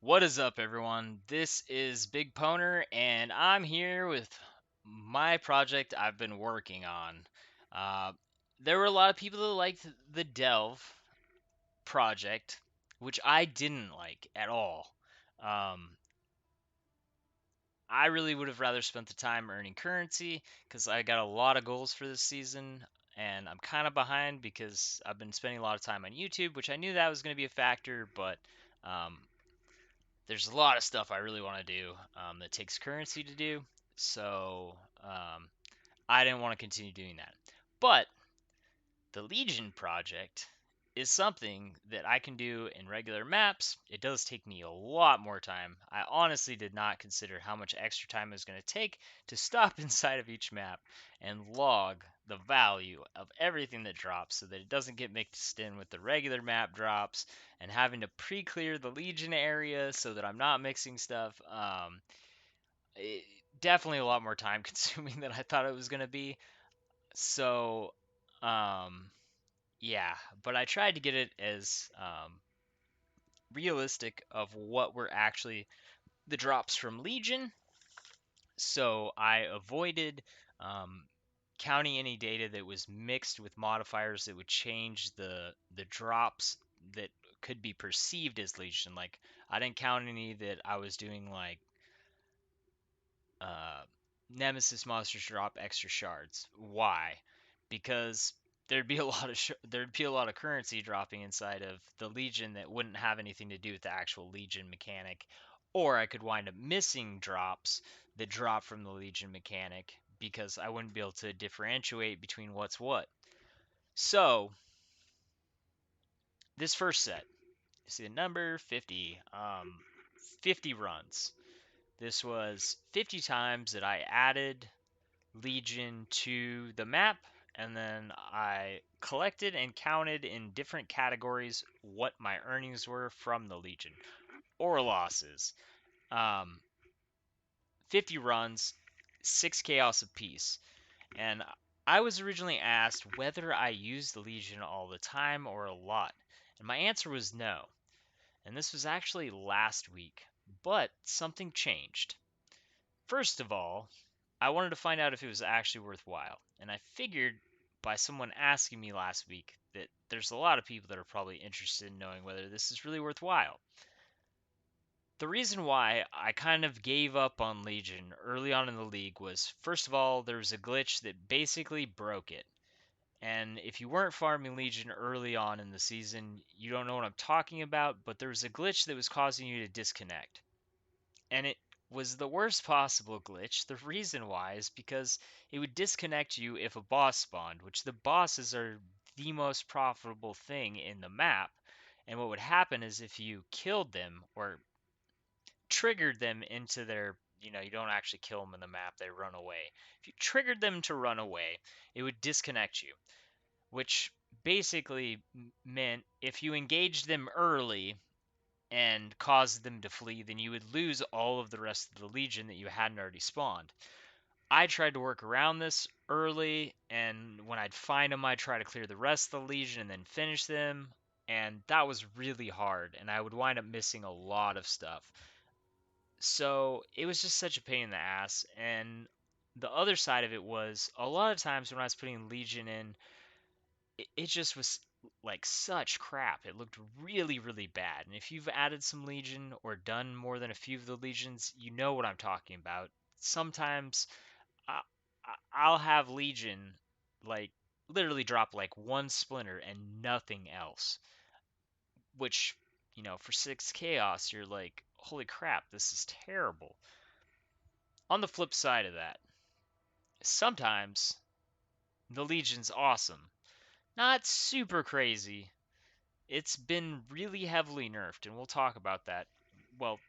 What is up, everyone? This is BigPowner, and I'm here with my project I've been working on. Uh, there were a lot of people that liked the Delve project, which I didn't like at all. Um, I really would have rather spent the time earning currency because I got a lot of goals for this season, and I'm kind of behind because I've been spending a lot of time on YouTube, which I knew that was going to be a factor, but um, there's a lot of stuff I really want to do that takes currency to do. So I didn't want to continue doing that. But the Legion project is something that I can do in regular maps. It does take me a lot more time. I honestly did not consider how much extra time it was going to take to stop inside of each map and log the value of everything that drops so that it doesn't get mixed in with the regular map drops and having to pre-clear the Legion area so that I'm not mixing stuff. It, definitely a lot more time consuming than I thought it was going to be. So, um, yeah, but I tried to get it as realistic of what were actually the drops from Legion. So I avoided um, counting any data that was mixed with modifiers that would change the drops that could be perceived as Legion. Like I didn't count any that I was doing like uh, Nemesis monsters drop extra shards. Why? Because there'd be a lot of currency dropping inside of the Legion that wouldn't have anything to do with the actual Legion mechanic, or I could wind up missing drops that drop from the Legion mechanic because I wouldn't be able to differentiate between what's what. So this first set, you see the number 50, 50 runs. This was 50 times that I added Legion to the map, and then I collected and counted in different categories what my earnings were from the Legion or losses. Um, 50 runs, 6 chaos apiece. And I was originally asked whether I used the Legion all the time or a lot. And my answer was no. And this was actually last week. But something changed. First of all, I wanted to find out if it was actually worthwhile. And I figured by someone asking me last week that there's a lot of people that are probably interested in knowing whether this is really worthwhile. The reason why I kind of gave up on Legion early on in the league was first of all, there was a glitch that basically broke it. And if you weren't farming Legion early on in the season, you don't know what I'm talking about, but there was a glitch that was causing you to disconnect. And it was the worst possible glitch. The reason why is because it would disconnect you if a boss spawned, which the bosses are the most profitable thing in the map. And what would happen is if you killed them or triggered them into their, you don't actually kill them in the map, they run away. If you triggered them to run away, it would disconnect you, which basically meant if you engaged them early, and caused them to flee, then you would lose all of the rest of the Legion that you hadn't already spawned. I tried to work around this early, and when I'd find them, I'd try to clear the rest of the Legion and then finish them, and that was really hard, and I would wind up missing a lot of stuff. So it was just such a pain in the ass, and the other side of it was a lot of times when I was putting Legion in, it just was like such crap. It looked really, really bad. And if you've added some Legion or done more than a few of the Legions, you know what I'm talking about. Sometimes I, I'll have Legion like literally drop like one splinter and nothing else, which, for 6 chaos, you're like, holy crap, this is terrible. On the flip side of that, sometimes the Legion's awesome. Not super crazy, it's been really heavily nerfed, and we'll talk about that. Well,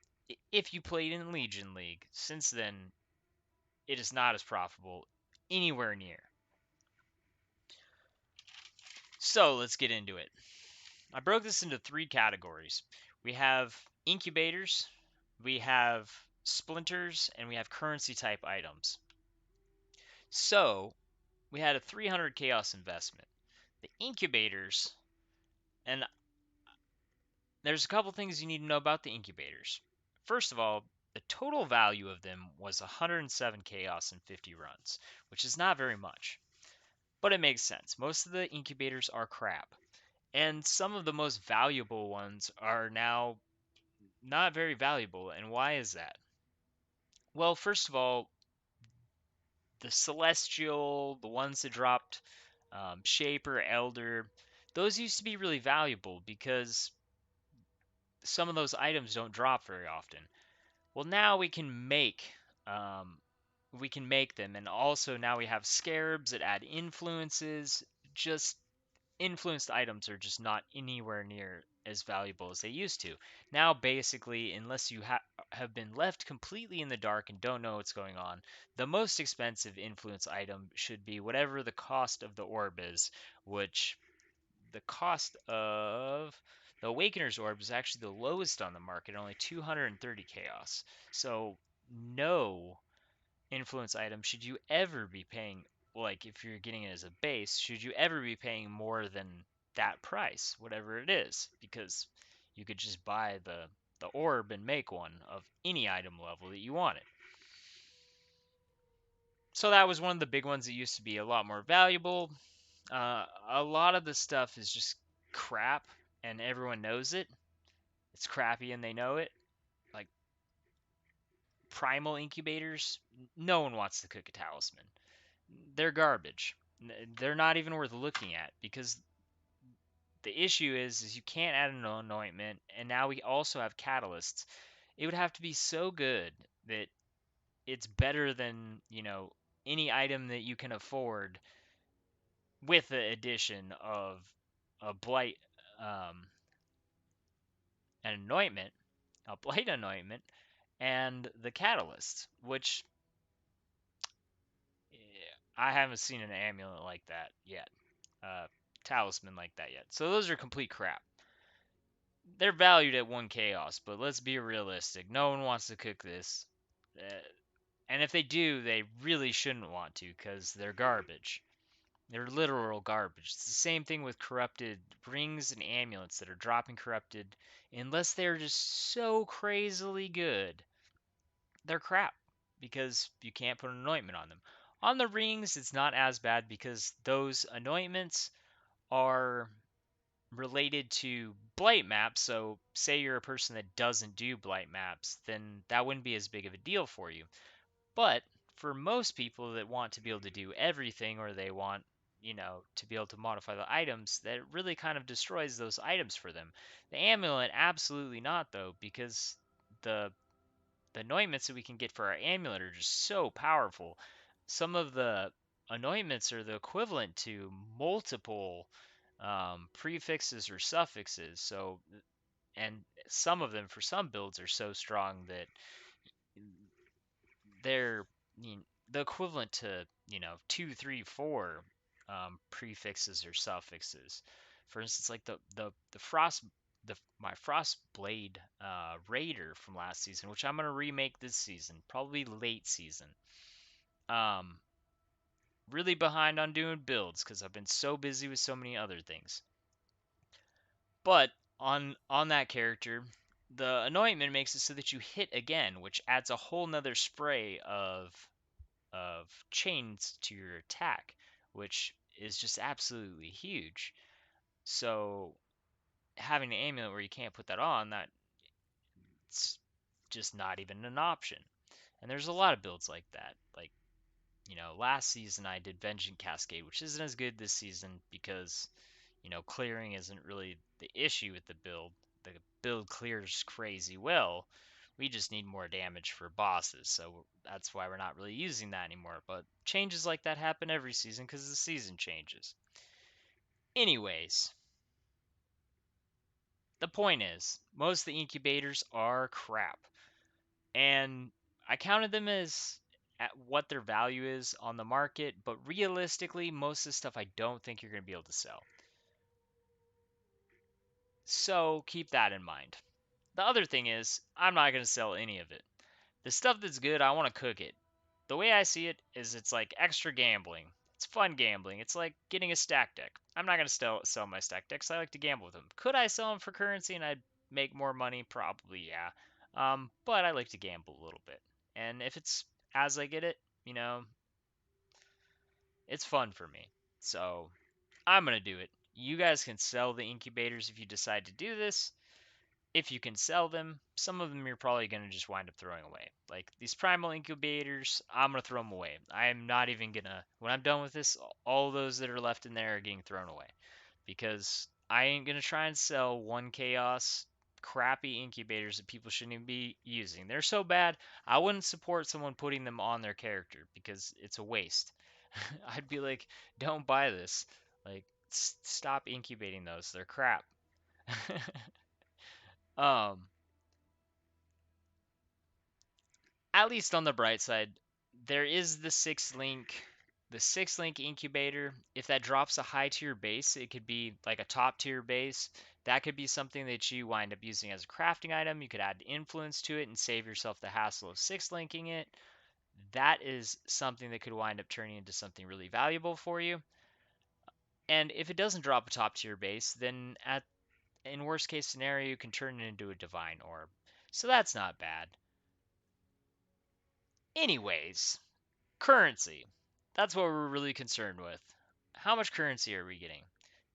if you played in Legion League, since then, it is not as profitable anywhere near. So let's get into it. I broke this into three categories. We have incubators, we have splinters, and we have currency type items. So we had a 300 chaos investment. The incubators, and there's a couple things you need to know about the incubators. First of all, the total value of them was 107 chaos and 50 runs, which is not very much. But it makes sense. Most of the incubators are crap. And some of the most valuable ones are now not very valuable. And why is that? Well, first of all, the celestial, the ones that dropped Shaper, Elder, those used to be really valuable because some of those items don't drop very often. Well, now um, we can make them, and also now we have scarabs that add influences. Just influenced items are just not anywhere near as valuable as they used to. Now, basically, unless you have been left completely in the dark and don't know what's going on, the most expensive influence item should be whatever the cost of the orb is, which the cost of the Awakener's Orb is actually the lowest on the market, only 230 chaos. So, no influence item should you ever be paying, like if you're getting it as a base, should you ever be paying more than that price, whatever it is, because you could just buy the orb and make one of any item level that you wanted. So that was one of the big ones that used to be a lot more valuable. A lot of the stuff is just crap, and everyone knows it. It's crappy, and they know it. Like primal incubators, no one wants to cook a talisman. They're garbage. They're not even worth looking at because the issue is you can't add an anointment, and now we also have catalysts. It would have to be so good that it's better than any item that you can afford with the addition of a blight, um, an anointment, a blight anointment, and the catalyst, which I haven't seen an amulet like that yet, uh, talisman like that yet. So those are complete crap. They're valued at one chaos, but let's be realistic. No one wants to cook this. Uh, and if they do, they really shouldn't want to because they're garbage. They're literal garbage. It's the same thing with corrupted rings and amulets that are dropping corrupted. Unless they're just so crazily good, they're crap because you can't put an anointment on them. On the rings, it's not as bad because those anointments are related to blight maps. So, say you're a person that doesn't do blight maps, then that wouldn't be as big of a deal for you. But for most people that want to be able to do everything, or they want, to be able to modify the items, that really kind of destroys those items for them. The amulet, absolutely not, though, because the the anointments that we can get for our amulet are just so powerful. Some of the anointments are the equivalent to multiple prefixes or suffixes. So, and some of them for some builds are so strong that they're the equivalent to 2, 3, 4 prefixes or suffixes. For instance, like the frost my frost blade raider from last season, which I'm gonna remake this season, probably late season. Um, really behind on doing builds because I've been so busy with so many other things. But on that character, the anointment makes it so that you hit again, which adds a whole nother spray of chains to your attack, which is just absolutely huge. So having an amulet where you can't put that on, that's just not even an option. And there's a lot of builds like that. Like, last season I did Vengeance Cascade, which isn't as good this season because, clearing isn't really the issue with the build. The build clears crazy well. We just need more damage for bosses, so that's why we're not really using that anymore. But changes like that happen every season because the season changes. Anyways, the point is, most of the incubators are crap. And I counted them as at what their value is on the market, but realistically, most of the stuff I don't think you're going to be able to sell. So keep that in mind. The other thing is, I'm not going to sell any of it. The stuff that's good, I want to cook it. The way I see it is it's like extra gambling. It's fun gambling. It's like getting a stack deck. I'm not going to sell my stack decks. I like to gamble with them. Could I sell them for currency and I'd make more money? Probably, yeah. But I like to gamble a little bit. And if it's as I get it, you know, it's fun for me. So I'm going to do it. You guys can sell the incubators if you decide to do this. If you can sell them, some of them you're probably going to just wind up throwing away. Like these primal incubators, I'm going to throw them away. I am not even going to, when I'm done with this, all those that are left in there are getting thrown away. Because I ain't going to try and sell one chaos crappy incubators that people shouldn't even be using. They're so bad, I wouldn't support someone putting them on their character because it's a waste. I'd be like, don't buy this. Like, stop incubating those. They're crap. um, at least on the bright side, there is the six link incubator. If that drops a high tier base, it could be like a top tier base. That could be something that you wind up using as a crafting item. You could add influence to it and save yourself the hassle of six linking it. That is something that could wind up turning into something really valuable for you. And if it doesn't drop a top tier base, then at in worst case scenario, you can turn it into a divine orb. So that's not bad. Anyways, currency. That's what we're really concerned with. How much currency are we getting?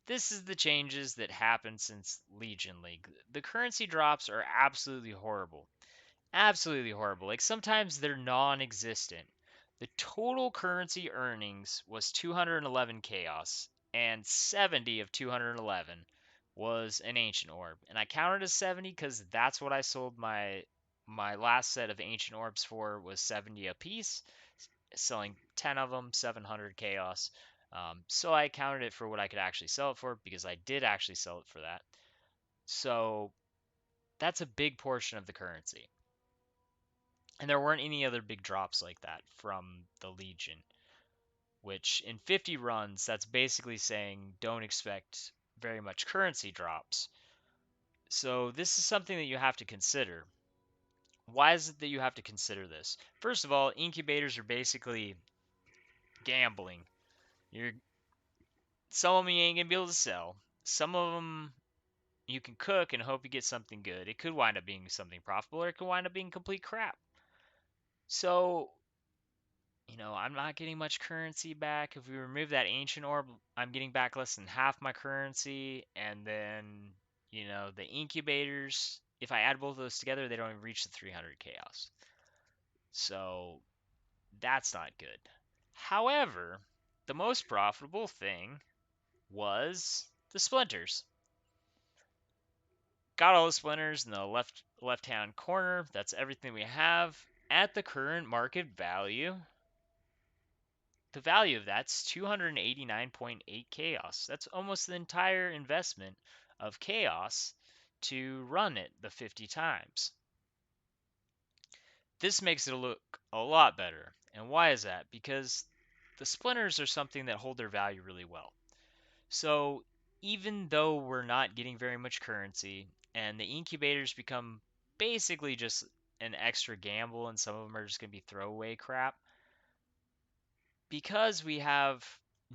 This is the changes that happened since Legion League. The currency drops are absolutely horrible. Absolutely horrible. Like sometimes they're non existent. The total currency earnings was 211 chaos, and 70 of 211 was an ancient orb. And I counted as 70 because that's what I sold my last set of ancient orbs for was 70 a piece, selling 10 of them, 700 chaos. So I counted it for what I could actually sell it for because I did actually sell it for that. So that's a big portion of the currency. And there weren't any other big drops like that from the Legion, which in 50 runs, that's basically saying don't expect very much currency drops. So this is something that you have to consider. Why is it that you have to consider this? First of all, incubators are basically gambling. You're Some of them you ain't gonna be able to sell. Some of them you can cook and hope you get something good. It could wind up being something profitable, or it could wind up being complete crap. So I'm not getting much currency back. If we remove that ancient orb, I'm getting back less than half my currency. And then, the incubators, if I add both of those together, they don't even reach the 300 chaos. So that's not good. However, the most profitable thing was the splinters. Got all the splinters in the left hand corner. That's everything we have. At the current market value, the value of that's 289.8 chaos. That's almost the entire investment of chaos to run it the 50 times. This makes it look a lot better. And why is that? Because the splinters are something that hold their value really well. So even though we're not getting very much currency and the incubators become basically just an extra gamble and some of them are just going to be throwaway crap, because we have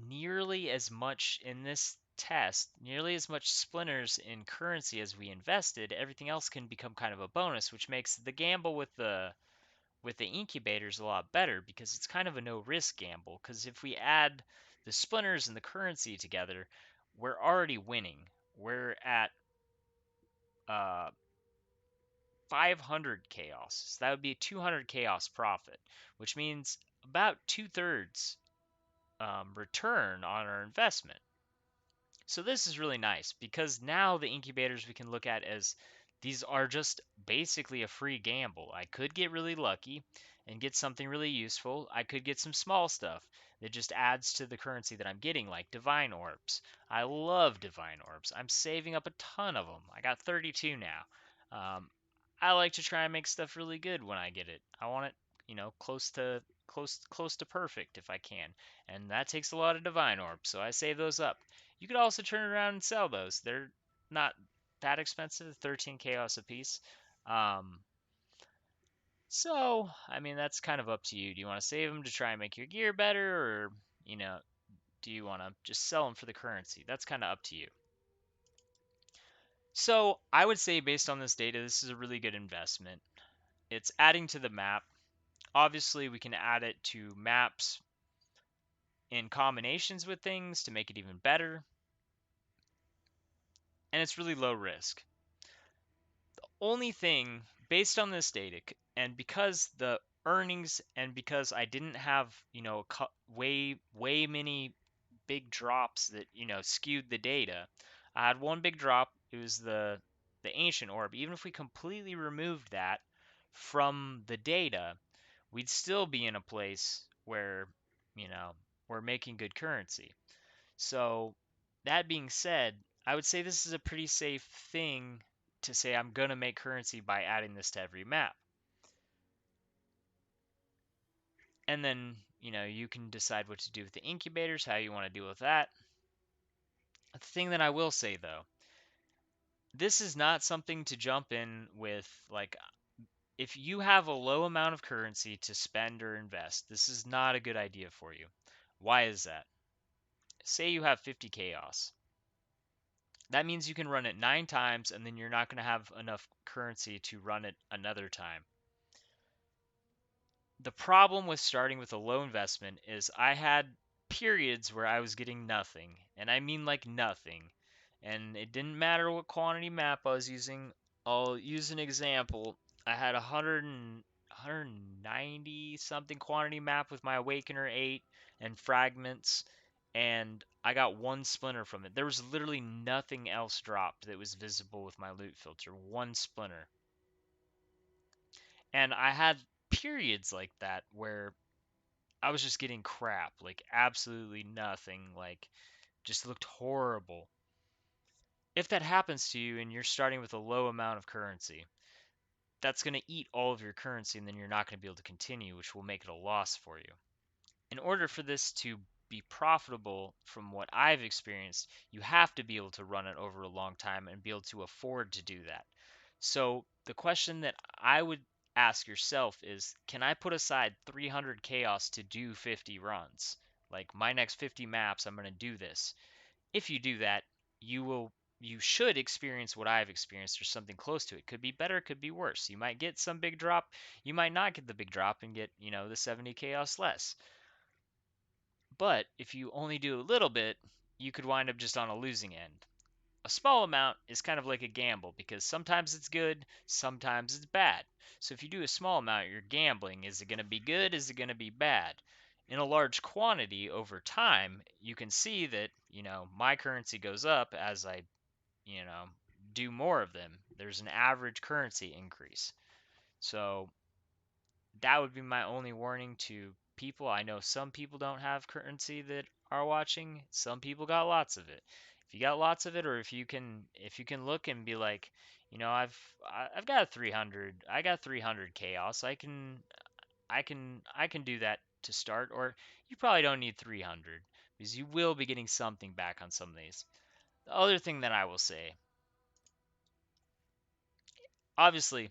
nearly as much in this test, nearly as much splinters in currency as we invested, everything else can become kind of a bonus, which makes the gamble with the incubators a lot better because it's kind of a no risk gamble. Because if we add the splinters and the currency together, we're already winning. We're at uh, 500 chaos. So that would be a 200 chaos profit, which means about 2/3 return on our investment. So this is really nice because now the incubators we can look at as these are just basically a free gamble. I could get really lucky and get something really useful. I could get some small stuff that just adds to the currency that I'm getting, like divine orbs. I love divine orbs. I'm saving up a ton of them. I got 32 now. I like to try and make stuff really good when I get it. I want it, close to perfect if I can, and that takes a lot of divine orbs. So I save those up. You could also turn around and sell those. They're not that expensive, 13 chaos a piece. Um, so, I mean, that's kind of up to you. Do you want to save them to try and make your gear better, or, you know, do you want to just sell them for the currency? That's kind of up to you. So I would say, based on this data, this is a really good investment. It's adding to the map. Obviously, we can add it to maps in combinations with things to make it even better. And it's really low risk. Only thing based on this data, and because the earnings, and because I didn't have, way many big drops that, skewed the data. I had one big drop. It was the ancient orb. Even if we completely removed that from the data, we'd still be in a place where, you know, we're making good currency. So, that being said, I would say this is a pretty safe thing to say I'm going to make currency by adding this to every map. And then, you can decide what to do with the incubators, how you want to deal with that. The thing that I will say though, this is not something to jump in with. Like, if you have a low amount of currency to spend or invest, this is not a good idea for you. Why is that? Say you have 50 chaos. That means you can run it 9 times, and then you're not going to have enough currency to run it another time. The problem with starting with a low investment is I had periods where I was getting nothing, and I mean like nothing. And it didn't matter what quantity map I was using. I'll use an example. I had 190 something quantity map with my Awakener 8 and fragments, and I got one splinter from it. There was literally nothing else dropped that was visible with my loot filter. One splinter. And I had periods like that where I was just getting crap, like absolutely nothing, like just looked horrible. If that happens to you and you're starting with a low amount of currency, that's going to eat all of your currency, and then you're not going to be able to continue, which will make it a loss for you. In order for this to be profitable, from what I've experienced, you have to be able to run it over a long time and be able to afford to do that. So the question that I would ask yourself is, can I put aside 300 chaos to do 50 runs? Like, my next 50 maps, I'm going to do this. If you do that, you should experience what I've experienced, or something close to it. Could be better, could be worse. You might get some big drop, you might not get the big drop and get, the 70 chaos less. But if you only do a little bit, you could wind up just on a losing end. A small amount is kind of like a gamble, because sometimes it's good, sometimes it's bad. So if you do a small amount, you're gambling. Is it going to be good? Is it going to be bad? In a large quantity over time, you can see that, my currency goes up as I, you know, do more of them. There's an average currency increase. So that would be my only warning to people. I know some people don't have currency that are watching. Some people got lots of it. If you got lots of it, or if you can look and be like, I've got 300. I got 300 chaos. I can do that to start. Or you probably don't need 300, because you will be getting something back on some of these. The other thing that I will say, obviously,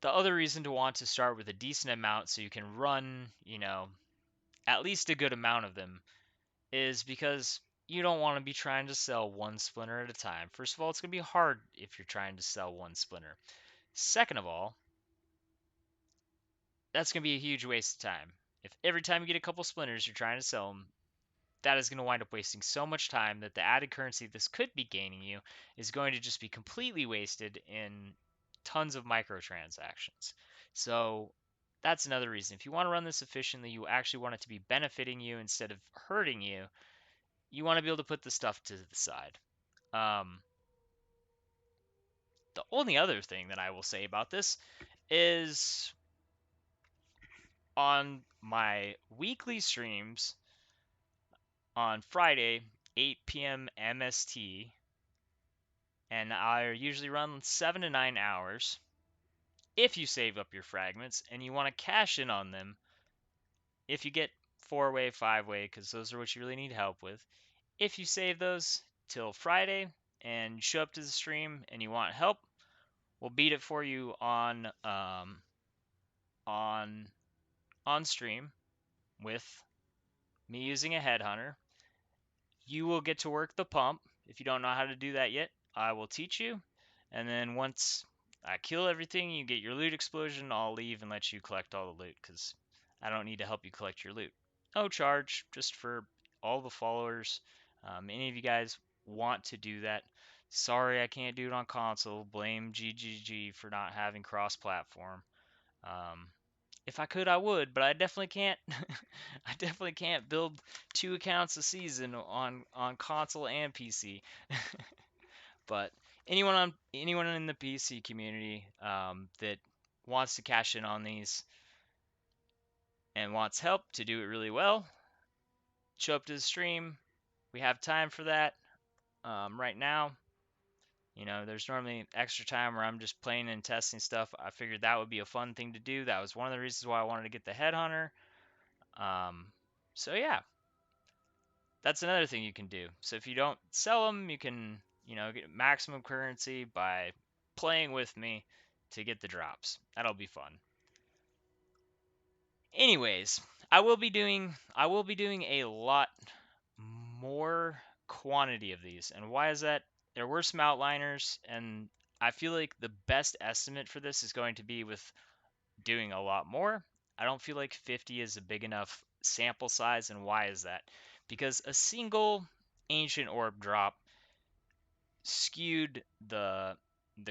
the other reason to want to start with a decent amount so you can run, at least a good amount of them, is because you don't want to be trying to sell one splinter at a time. First of all, it's going to be hard if you're trying to sell one splinter. Second of all, that's going to be a huge waste of time. If every time you get a couple splinters, you're trying to sell them, that is going to wind up wasting so much time that the added currency this could be gaining you is going to just be completely wasted in tons of microtransactions. So that's another reason. If you want to run this efficiently, you actually want it to be benefiting you instead of hurting you. You want to be able to put the stuff to the side. Um, the only other thing that I will say about this is, on my weekly streams on Friday, 8 p.m. MST, and I usually run 7 to 9 hours. If you save up your fragments and you want to cash in on them, if you get 4-way, 5-way, because those are what you really need help with, if you save those till Friday and you show up to the stream and you want help, we'll beat it for you on on stream with me using a headhunter. You will get to work the pump if you don't know how to do that yet. I will teach you. And then once I kill everything, you get your loot explosion, I'll leave and let you collect all the loot because I don't need to help you collect your loot. No charge, just for all the followers. Any of you guys want to do that? Sorry, I can't do it on console. Blame GGG for not having cross-platform. Um, if I could, I would, but I definitely can't. I definitely can't build 2 accounts a season on console and PC. But anyone in the PC community that wants to cash in on these and wants help to do it really well, show up to the stream. We have time for that right now. There's normally extra time where I'm just playing and testing stuff. I figured that would be a fun thing to do. That was one of the reasons why I wanted to get the Headhunter. Um, so yeah, that's another thing you can do. So if you don't sell them, you can, get maximum currency by playing with me to get the drops. That'll be fun. Anyways, I will be doing a lot more quantity of these. And why is that? There were some outliners, and I feel like the best estimate for this is going to be with doing a lot more. I don't feel like 50 is a big enough sample size, and why is that? Because a single ancient orb drop skewed the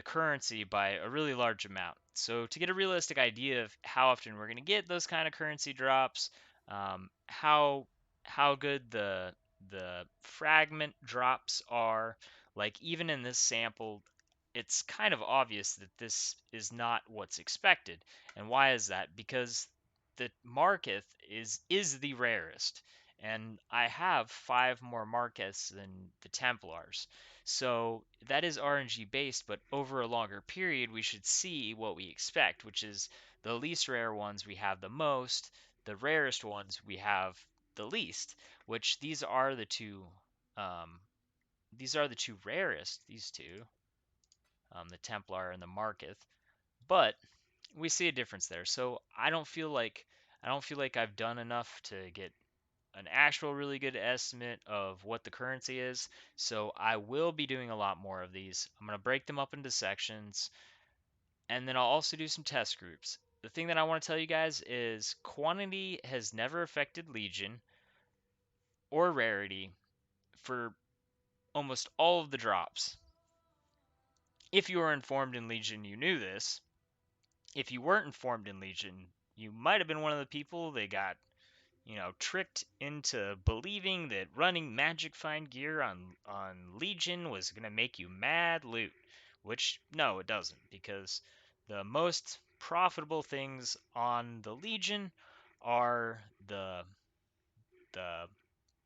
currency by a really large amount. So to get a realistic idea of how often we're going to get those kind of currency drops, how good the fragment drops are, like even in this sample, it's kind of obvious that this is not what's expected. And why is that? Because the Marketh is the rarest, and I have 5 more Markeths than the Templars. So that is RNG based, but over a longer period, we should see what we expect, which is the least rare ones we have the most, the rarest ones we have the least, which um, these are the two rarest, these two, the Templar and the Marketh, but we see a difference there. So I don't feel like I've done enough to get an actual really good estimate of what the currency is. So I will be doing a lot more of these. I'm going to break them up into sections, and then I'll also do some test groups. The thing that I want to tell you guys is quantity has never affected Legion or rarity for almost all of the drops. If you were informed in Legion, you knew this. If you weren't informed in Legion, you might have been one of the people that got tricked into believing that running magic find gear on Legion was gonna make you mad loot, which no, it doesn't, because the most profitable things on the Legion are the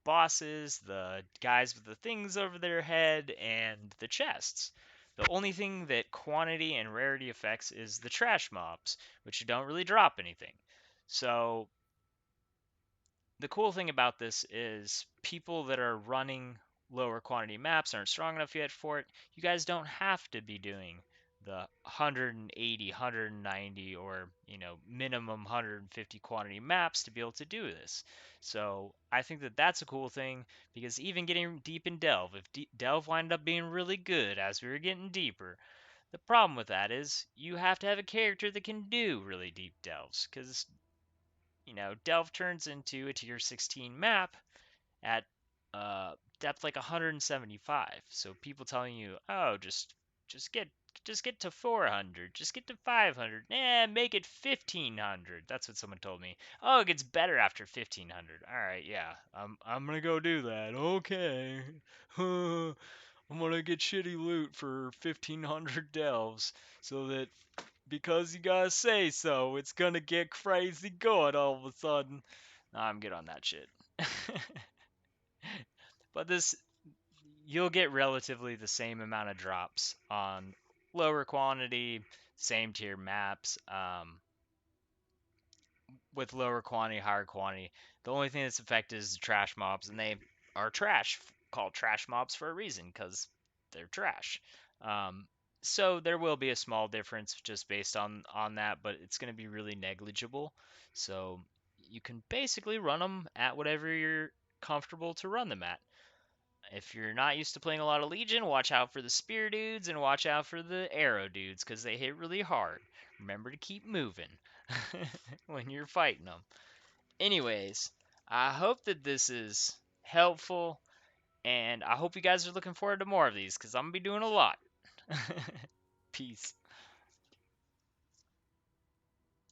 bosses, the guys with the things over their head, and the chests. The only thing that quantity and rarity affects is the trash mobs, which don't really drop anything. So the cool thing about this is people that are running lower quantity maps aren't strong enough yet for it. You guys don't have to be doing the 180, 190, or minimum 150 quantity maps to be able to do this. So I think that that's a cool thing, because even getting deep in Delve, if Delve wind up being really good as we were getting deeper, the problem with that is you have to have a character that can do really deep delves, because Delve turns into a tier 16 map at depth like 175. So people telling you, oh, just get just get to 400, just get to 500, make it 1500. That's what someone told me. Oh, it gets better after 1500. All right, yeah, I'm gonna go do that. Okay, I'm gonna get shitty loot for 1500 delves, so that because you guys say so, it's gonna get crazy good all of a sudden. Nah, I'm good on that shit. But you'll get relatively the same amount of drops on lower quantity, same tier maps, with lower quantity, higher quantity. The only thing that's affected is the trash mobs, and they are called trash mobs for a reason, because they're trash. Um, so there will be a small difference just based on that, but it's going to be really negligible. So you can basically run them at whatever you're comfortable to run them at. If you're not used to playing a lot of Legion, watch out for the Spear dudes and watch out for the Arrow dudes because they hit really hard. Remember to keep moving when you're fighting them. Anyways, I hope that this is helpful, and I hope you guys are looking forward to more of these because I'm going to be doing a lot. Peace.